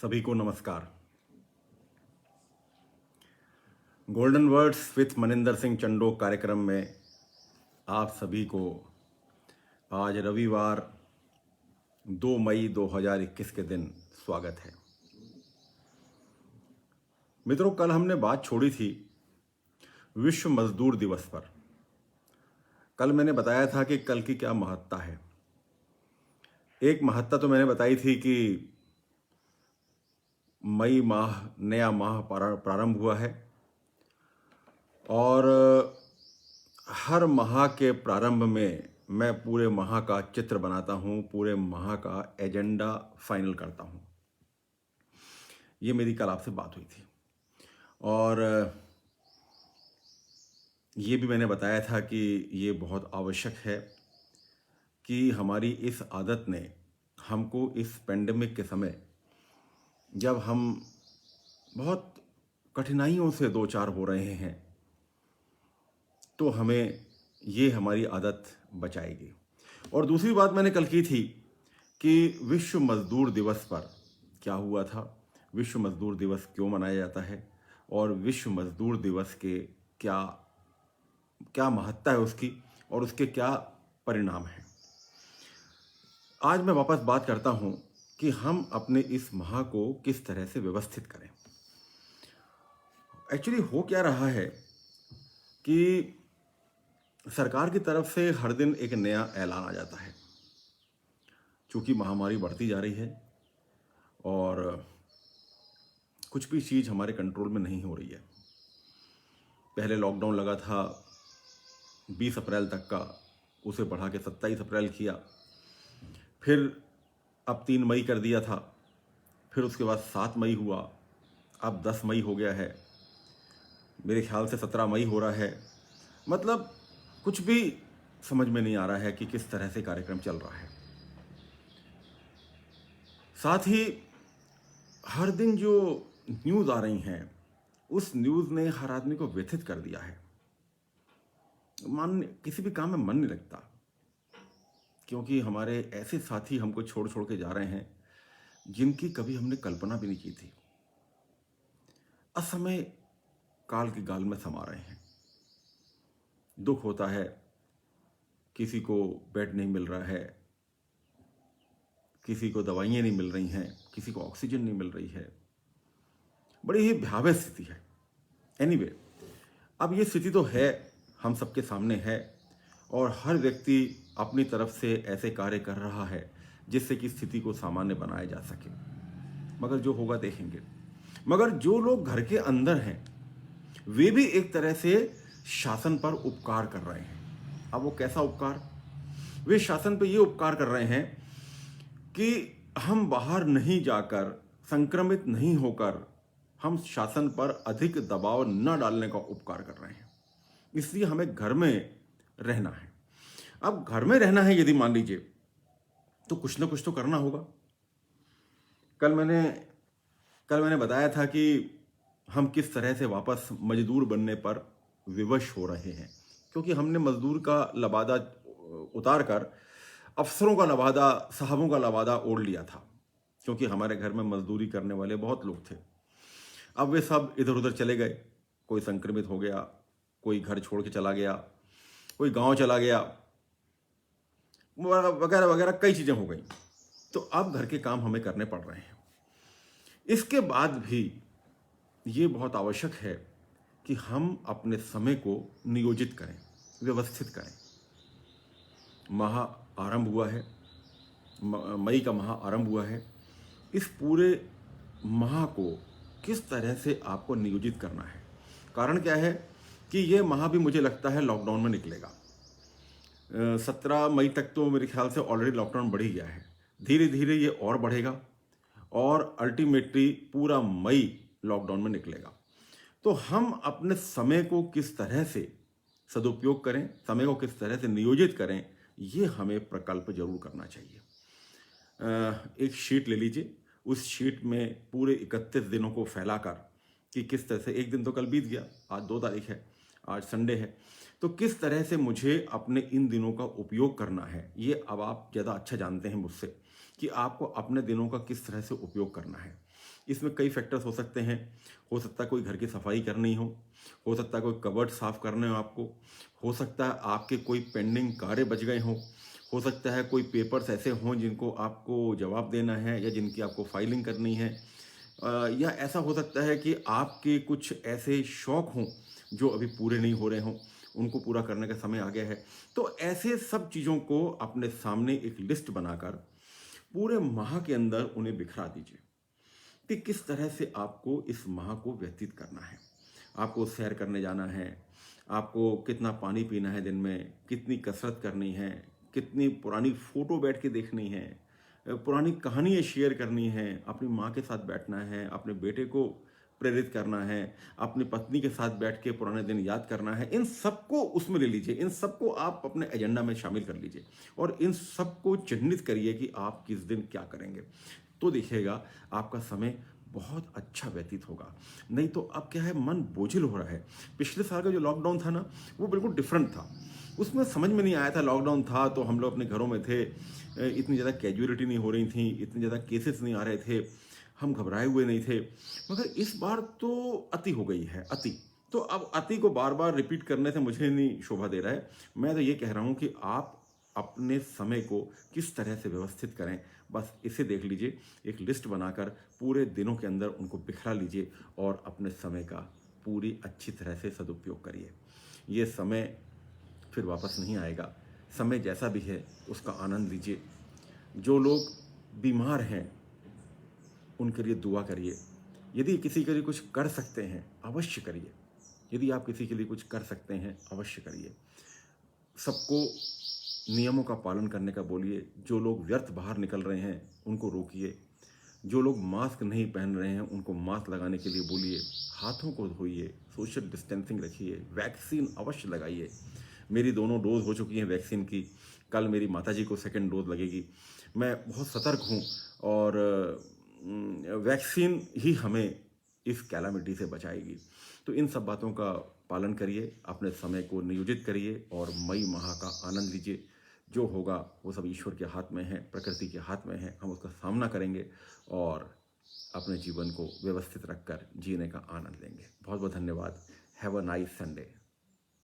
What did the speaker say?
सभी को नमस्कार। Golden words with Maninder Singh Chando कार्यक्रम में आप सभी को आज रविवार 2 मई 2021 के दिन स्वागत है। मित्रों, कल हमने बात छोड़ी थी विश्व मजदूर दिवस पर। कल मैंने बताया था कि कल की क्या महत्ता है। एक महत्ता तो मैंने बताई थी कि मई माह, नया माह प्रारंभ हुआ है और हर माह के प्रारंभ में मैं पूरे माह का चित्र बनाता हूँ, पूरे माह का एजेंडा फाइनल करता हूँ। ये मेरी कल आपसे बात हुई थी और ये भी मैंने बताया था कि ये बहुत आवश्यक है कि हमारी इस आदत ने हमको इस पेंडेमिक के समय, जब हम बहुत कठिनाइयों से दो चार हो रहे हैं, तो हमें ये हमारी आदत बचाएगी। और दूसरी बात मैंने कल की थी कि विश्व मजदूर दिवस पर क्या हुआ था, विश्व मजदूर दिवस क्यों मनाया जाता है और विश्व मजदूर दिवस के क्या क्या महत्ता है उसकी और उसके क्या परिणाम हैं। आज मैं वापस बात करता हूं कि हम अपने इस माह को किस तरह से व्यवस्थित करें। एक्चुअली हो क्या रहा है कि सरकार की तरफ से हर दिन एक नया ऐलान आ जाता है। चूंकि महामारी बढ़ती जा रही है और कुछ भी चीज़ हमारे कंट्रोल में नहीं हो रही है। पहले लॉकडाउन लगा था 20 अप्रैल तक का, उसे बढ़ा के 27 अप्रैल किया, फिर अब 3 मई कर दिया था, फिर उसके बाद 7 मई हुआ, अब 10 मई हो गया है, मेरे ख्याल से 17 मई हो रहा है। मतलब कुछ भी समझ में नहीं आ रहा है कि किस तरह से कार्यक्रम चल रहा है। साथ ही हर दिन जो न्यूज़ आ रही हैं, उस न्यूज़ ने हर आदमी को व्यथित कर दिया है। किसी भी काम में मन नहीं लगता, क्योंकि हमारे ऐसे साथी हमको छोड़ छोड़ के जा रहे हैं जिनकी कभी हमने कल्पना भी नहीं की थी। असमय काल के गाल में समा रहे हैं। दुख होता है, किसी को बेड नहीं मिल रहा है, किसी को दवाइयाँ नहीं मिल रही हैं, किसी को ऑक्सीजन नहीं मिल रही है। बड़ी ही भयावह स्थिति है। एनीवे, अब ये स्थिति तो है, हम सबके सामने है और हर व्यक्ति अपनी तरफ से ऐसे कार्य कर रहा है जिससे कि स्थिति को सामान्य बनाया जा सके। मगर जो होगा देखेंगे। मगर जो लोग घर के अंदर हैं, वे भी एक तरह से शासन पर उपकार कर रहे हैं। अब वो कैसा उपकार? वे शासन पर ये उपकार कर रहे हैं कि हम बाहर नहीं जाकर, संक्रमित नहीं होकर, हम शासन पर अधिक दबाव न डालने का उपकार कर रहे हैं। इसलिए हमें घर में रहना है। अब घर में रहना है यदि मान लीजिए, तो कुछ ना कुछ तो करना होगा। कल मैंने बताया था कि हम किस तरह से वापस मजदूर बनने पर विवश हो रहे हैं, क्योंकि हमने मजदूर का लबादा उतार कर अफसरों का लबादा, साहबों का लबादा ओढ़ लिया था, क्योंकि हमारे घर में मजदूरी करने वाले बहुत लोग थे। अब वे सब इधर उधर चले गए। कोई संक्रमित हो गया, कोई घर छोड़ के चला गया, कोई गांव चला गया, वगैरह वगैरह कई चीज़ें हो गई। तो अब घर के काम हमें करने पड़ रहे हैं। इसके बाद भी ये बहुत आवश्यक है कि हम अपने समय को नियोजित करें, व्यवस्थित करें। माह आरंभ हुआ है, मई का माह आरंभ हुआ है। इस पूरे माह को किस तरह से आपको नियोजित करना है? कारण क्या है कि ये माह भी मुझे लगता है लॉकडाउन में निकलेगा। 17 मई तक तो मेरे ख्याल से ऑलरेडी लॉकडाउन बढ़ ही गया है। धीरे धीरे ये और बढ़ेगा और अल्टीमेटली पूरा मई लॉकडाउन में निकलेगा। तो हम अपने समय को किस तरह से सदुपयोग करें, समय को किस तरह से नियोजित करें, ये हमें प्रकल्प जरूर करना चाहिए। एक शीट ले लीजिए, उस शीट में पूरे 31 दिनों को फैलाकर कि किस तरह से, एक दिन तो कल बीत गया, आज 2 तारीख है, आज संडे है, तो किस तरह से मुझे अपने इन दिनों का उपयोग करना है, ये अब आप ज़्यादा अच्छा जानते हैं मुझसे। कि आपको अपने दिनों का किस तरह से उपयोग करना है। इसमें कई फैक्टर्स हो सकते हैं। हो सकता है कोई घर की सफाई करनी हो सकता है कोई कबर्ड साफ करने हो सकता है आपके कोई पेंडिंग कार्य बच गए हो सकता है कोई पेपर्स ऐसे हों जिनको आपको जवाब देना है या जिनकी आपको फाइलिंग करनी है। या ऐसा हो सकता है कि आपके कुछ ऐसे शौक हों जो अभी पूरे नहीं हो रहे हों, उनको पूरा करने का समय आ गया है। तो ऐसे सब चीज़ों को अपने सामने एक लिस्ट बनाकर पूरे माह के अंदर उन्हें बिखरा दीजिए कि किस तरह से आपको इस माह को व्यतीत करना है। आपको सैर करने जाना है, आपको कितना पानी पीना है दिन में, कितनी कसरत करनी है, कितनी पुरानी फ़ोटो बैठ के देखनी है, पुरानी कहानियाँ शेयर करनी है, अपनी माँ के साथ बैठना है, अपने बेटे को प्रेरित करना है, अपनी पत्नी के साथ बैठ के पुराने दिन याद करना है। इन सबको उसमें ले लीजिए, इन सबको आप अपने एजेंडा में शामिल कर लीजिए और इन सबको चिह्नित करिए कि आप किस दिन क्या करेंगे। तो देखिएगा आपका समय बहुत अच्छा व्यतीत होगा। नहीं तो अब क्या है, मन बोझिल हो रहा है। पिछले साल का जो लॉकडाउन था ना, वो बिल्कुल डिफरेंट था। उसमें समझ में नहीं आया था, लॉकडाउन था तो हम लोग अपने घरों में थे, इतनी ज़्यादा कैजुअलिटी नहीं हो रही थी, इतने ज़्यादा केसेस नहीं आ रहे थे, हम घबराए हुए नहीं थे। मगर इस बार तो अति हो गई है, अति। तो अब अति को बार बार रिपीट करने से मुझे नहीं शोभा दे रहा है। मैं तो ये कह रहा हूँ कि आप अपने समय को किस तरह से व्यवस्थित करें, बस इसे देख लीजिए। एक लिस्ट बनाकर पूरे दिनों के अंदर उनको बिखरा लीजिए और अपने समय का पूरी अच्छी तरह से सदुपयोग करिए। ये समय फिर वापस नहीं आएगा। समय जैसा भी है उसका आनंद लीजिए। जो लोग बीमार हैं उनके लिए दुआ करिए। यदि किसी के लिए कुछ कर सकते हैं अवश्य करिए। यदि आप किसी के लिए कुछ कर सकते हैं अवश्य करिए। सबको नियमों का पालन करने का बोलिए। जो लोग व्यर्थ बाहर निकल रहे हैं उनको रोकिए। जो लोग मास्क नहीं पहन रहे हैं उनको मास्क लगाने के लिए बोलिए। हाथों को धोइए, सोशल डिस्टेंसिंग रखिए, वैक्सीन अवश्य लगाइए। मेरी दोनों डोज हो चुकी हैं वैक्सीन की। कल मेरी माताजी को सेकंड डोज लगेगी। मैं बहुत सतर्क हूँ और वैक्सीन ही हमें इस कैलामिटी से बचाएगी। तो इन सब बातों का पालन करिए, अपने समय को नियोजित करिए और मई माह का आनंद लीजिए। जो होगा वो सब ईश्वर के हाथ में है, प्रकृति के हाथ में है। हम उसका सामना करेंगे और अपने जीवन को व्यवस्थित रखकर जीने का आनंद लेंगे। बहुत बहुत धन्यवाद। Have a nice Sunday.